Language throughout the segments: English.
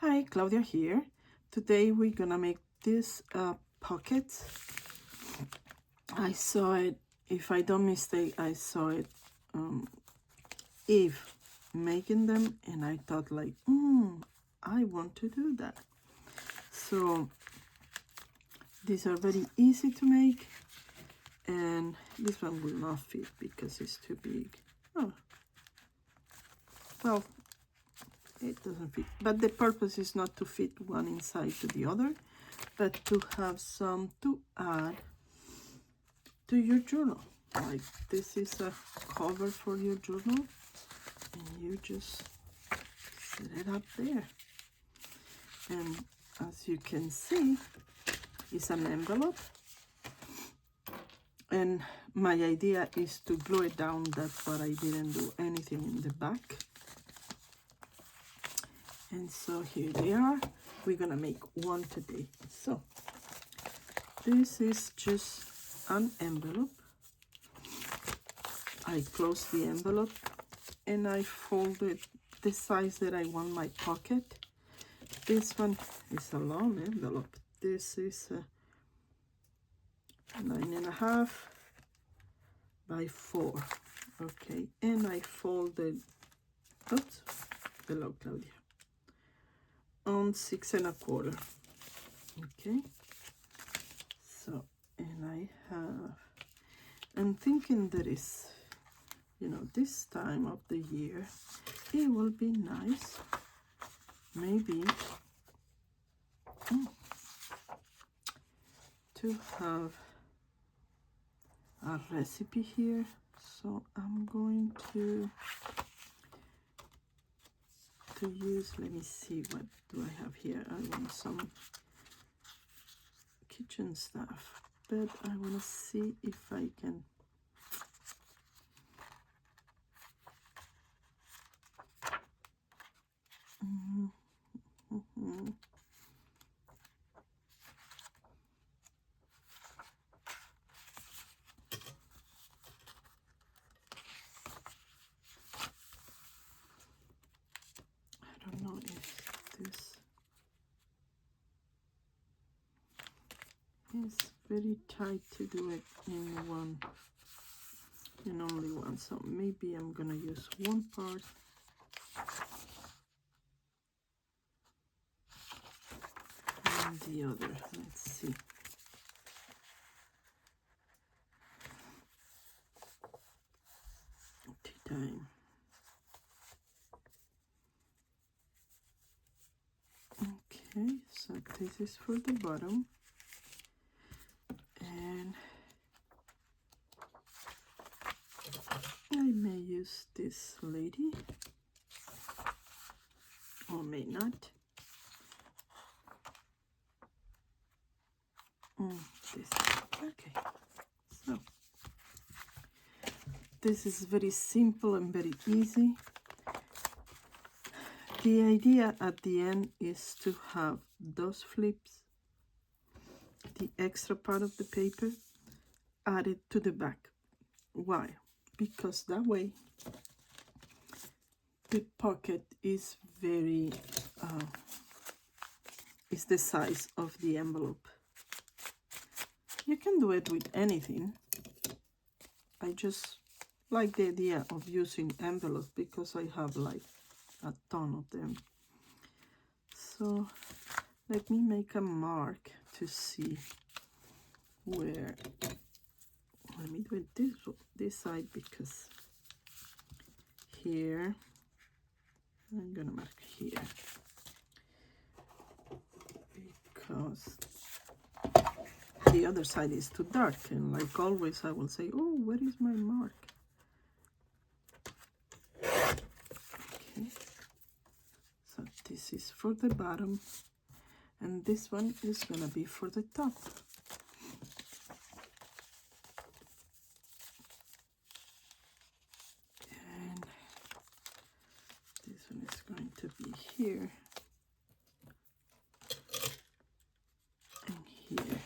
Hi, Claudia here. Today we're gonna make this pocket. I saw it, if I don't mistake, I saw it Eve making them, and I thought like, I want to do that. So these are very easy to make, and this one will not fit because it's too big. Oh, well, it doesn't fit, but the purpose is not to fit one inside to the other, but to have some to add to your journal. Like this is a cover for your journal, and you just set it up there. And as you can see, it's an envelope, and my idea is to glue it down. That's what I didn't do anything in the back. And so here they are. We're gonna make one today. So this is just an envelope. I close the envelope and I fold it the size that I want my pocket. This one is a long envelope. This is a 9.5 by 4. Okay, and I folded, oops, hello Claudia, on 6.25. Okay, so, and I have, I'm thinking that is, you know, this time of the year, it will be nice, maybe, to have a recipe here. So I'm going to use, let me see, what do I have here? I want some kitchen stuff, but I want to see if I can I don't know if this is very tight to do it in one, in only one. So maybe I'm gonna use one part and the other. Let's see. Tea time. Okay, so this is for the bottom, and I may use this lady or may not. This, okay, so this is very simple and very easy. The idea at the end is to have those flips, the extra part of the paper, added to the back. Why? Because that way the pocket is very, is the size of the envelope. You can do it with anything. I just like the idea of using envelopes because I have like a ton of them. So let me make a mark to see where. Let me do it this side, because here I'm gonna mark here, because the other side is too dark, and like always I will say, oh, where is my mark? Okay, so this is for the bottom, and this one is gonna be for the top. And this one is going to be here and here.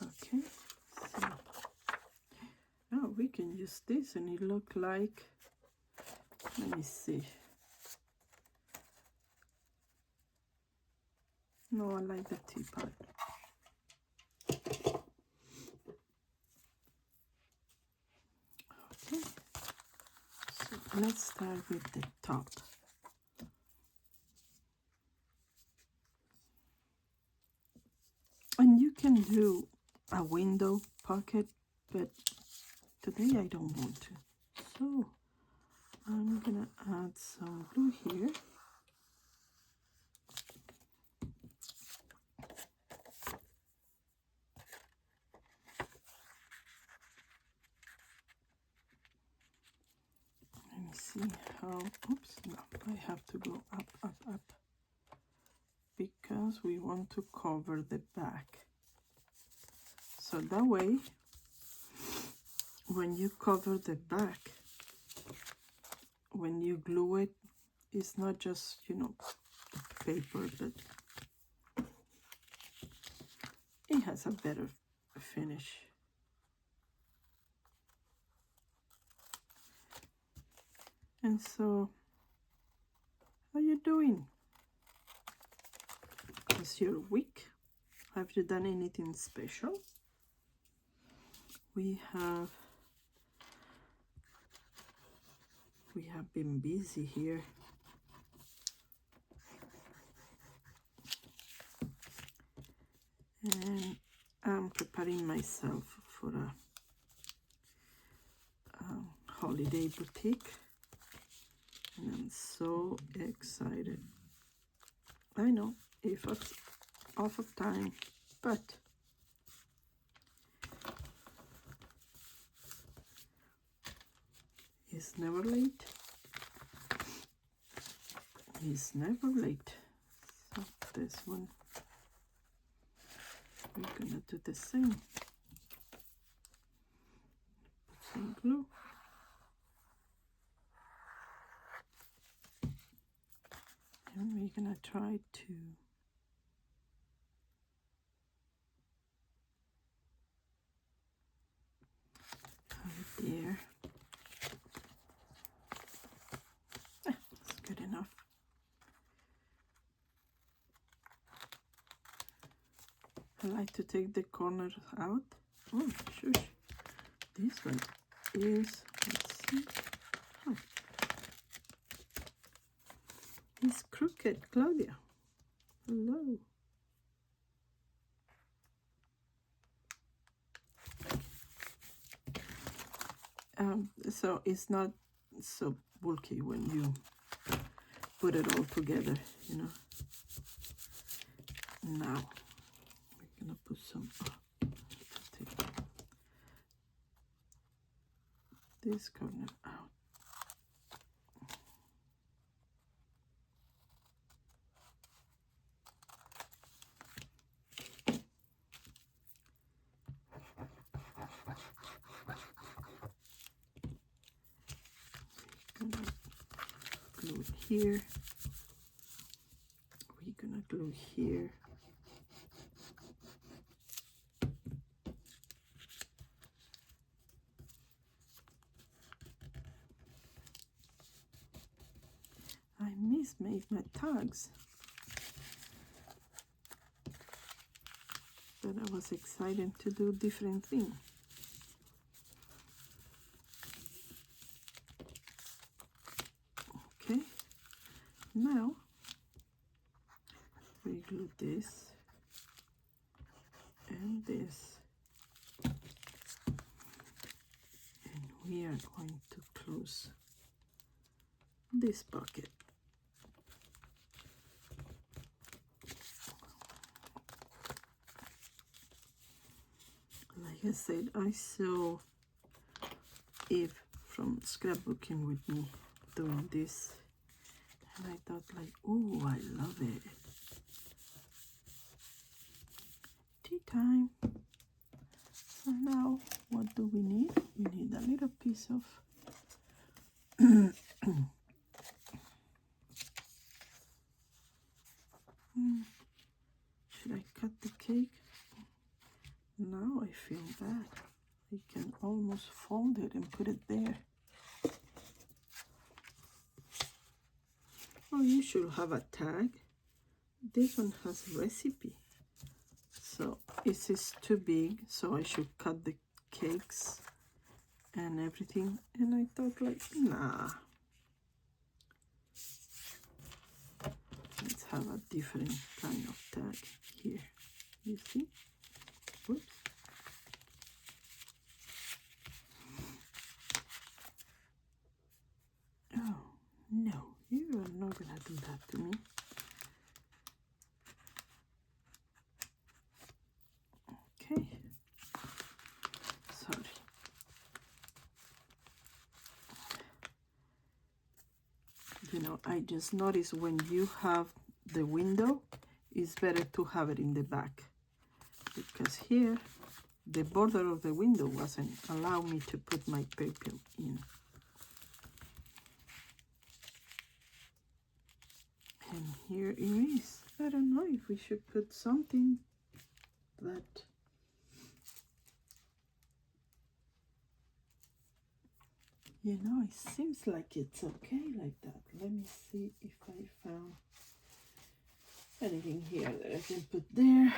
Okay, so can use this and it look like, let me see. No, I like the teapot. Okay, so let's start with the top. And you can do a window pocket, but today I don't want to. So I'm gonna add some glue here. Let me see how, oops, no, I have to go up, up, up, because we want to cover the back. So that way, when you cover the back, when you glue it, it's not just, you know, paper, but it has a better finish. And so, how you doing? How's your week? Have you done anything special? We have been busy here. And I'm preparing myself for a holiday boutique. And I'm so excited. I know, if it's off of time, but it's never late. It's never late. So this one, we're gonna do the same. Put some glue. And we're gonna try to have it there. That's good enough. I like to take the corners out. Oh, shush. This one is, let's see. Oh. It's crooked, Claudia. Hello. So it's not so bulky when you put it all together, you know. Now we're gonna put some, take this corner out. Gonna glue it here. We're gonna glue here. I mismade my tags, but I was excited to do different things. Okay, now we glue this and this, and we are going to close this pocket. Like I said, I saw Eve from scrapbooking with me doing this, and I thought like, oh, I love it. Tea time. So now what do we need? We need a little piece of should I cut the cake? Now I feel bad. I can almost fold it and put it there. Oh, you should have a tag. This one has recipe. So this is too big, so I should cut the cakes and everything. And I thought like, nah. Let's have a different kind of tag here. You see? Oops. Oh, no, you are not gonna do that to me. Okay. Sorry. You know, I just noticed when you have the window, it's better to have it in the back. Because here, the border of the window wasn't allow me to put my paper in. And here it is. I don't know if we should put something that you know, it seems like it's okay like that. Let me see if I found anything here that I can put there.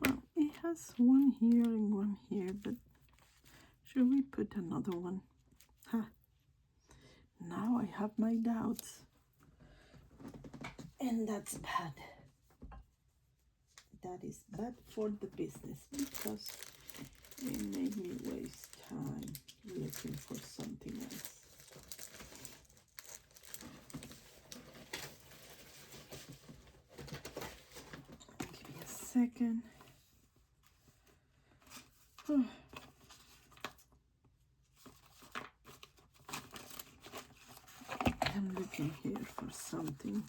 Well, it has one here and one here, but should we put another one? Huh. Now I have my doubts. And that's bad. That is bad for the business because it made me waste time looking for something else. Give me a second. I'm looking here for something,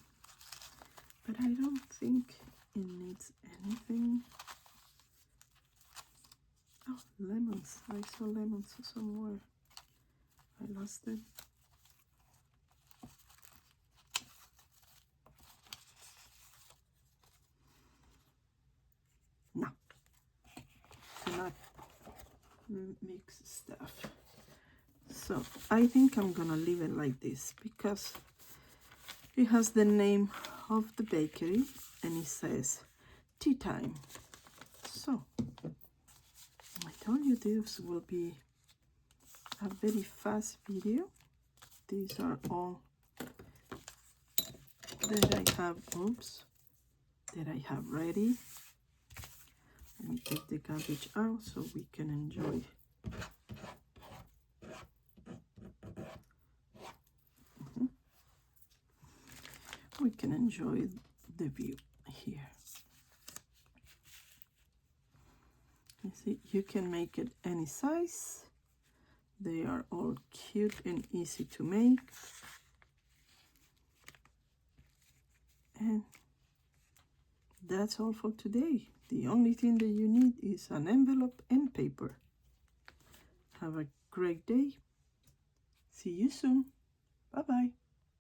but I don't think it needs anything. Oh, lemons. I saw lemons somewhere. I lost it. No. Do not mix stuff. So I think I'm gonna leave it like this because it has the name of the bakery and it says tea time. So I told you this will be a very fast video. These are all that I have, that I have ready. Let me take the garbage out so we can enjoy. We can enjoy the view here. You see, you can make it any size. They are all cute and easy to make. And that's all for today. The only thing that you need is an envelope and paper. Have a great day. See you soon. Bye-bye.